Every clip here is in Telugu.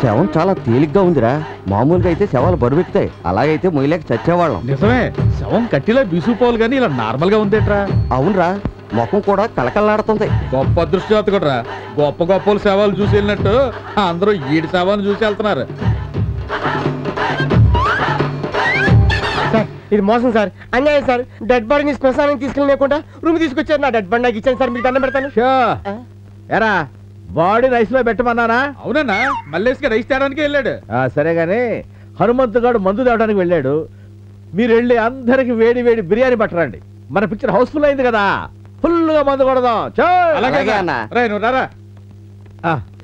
శవం చాలా తేలిగ్గా ఉందిరా. మామూలుగా అయితే శవాలు బరువెక్కుతాయి, అలాగైతే మొయ్యలేక చచ్చేవాళ్ళం. నిజమే, శవం కట్టిలా బీసుపోవాలి కానీ ఇలా నార్మల్ గా ఉందేట్రా? అవునరా, ముఖం కూడా కళకళలాడుతుంది. గొప్ప అదృష్టం కూడా. గొప్ప గొప్ప శవాలు చూసి వెళ్ళినట్టు అందరూ ఈడి శవాన్ని చూసి వెళ్తున్నారు. ఇది మోసం సార్, అన్యాయం సార్. డెడ్ బాడీని శ్మశానానికి తీసుకెళ్ళలేకుండా రూమ్ తీసుకొచ్చారు. నా డెడ్ బాడీ నాకు ఇచ్చాను సార్, మీకు దండం పెడతాను. ఎరా బాడీ రైస్ లో పెట్టమన్నానా? అవునన్నా, మల్లేష్కి రైస్ తేడానికి వెళ్ళాడు. సరే గాని హనుమంతు గారు మందు తేవడానికి వెళ్ళాడు. మీరు వెళ్ళి అందరికి వేడి వేడి బిర్యానీ పట్టరండి. మన పిక్చర్ హౌస్ఫుల్ అయింది కదా, ఫుల్ గా మందు కొడదాం. అలాగే అన్న. నువ్వు రారా.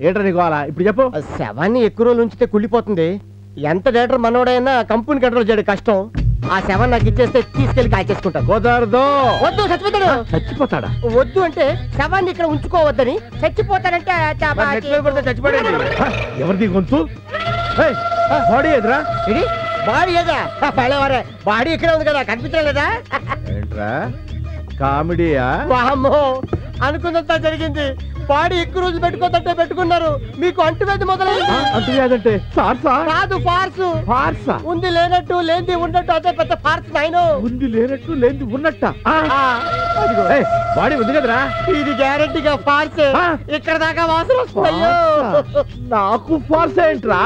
ఏంట్రా నీకు అలా ఇప్పుడు చెప్పు. శవాన్ని ఎక్కువ రోజులు ఉంచితే కుళ్ళిపోతుంది. ఎంత డేటర్ మనోడైనా కంపెనీ కంట్రోల్ చేయడం కష్టం. ఆ శవాన్ని నాకు ఇచ్చేస్తే తీసుకెళ్లి కాల్చేసుకుంటాను. కుదరదు. వద్దు, చచ్చిపోతాడు. చచ్చిపోతాడా? వద్దు అంటే శవాన్ని ఇక్కడ ఉంచుకోవద్దని. చచ్చిపోతాడంటే చచ్చిపోయాడు. ఎవరిది గొంతు? బాడీ ఎదురా? ఇది బాడీ ఏదా? పడేవారే, బాడీ ఇక్కడే ఉంది కదా, కనిపించలేదా? ఏంట్రా కామెడీయా? వామ్మో, అనుకున్నంత జరిగింది. బాడీ ఎక్కువ రోజులు పెట్టుకోదంటే పెట్టుకున్నారు. మీకు అంటువ్యాధి మొదలైంది. అంటువ్యాధంటే కాదు, ఫార్సు. ఫార్సా? ఉంది లేనట్టు, లేనిది ఉన్నట్టు, అదే పెద్ద ఫార్స్. నాయనో, ఉంది లేనట్టు లేనిది ఉన్నట్ట. బాడీ ఉంది కదరా? ఇది గ్యారెంటీగా ఫార్స్. ఇక్కడ దాకా వాసన వస్తాయో. నాకు ఫార్స్ ఏంట్రా?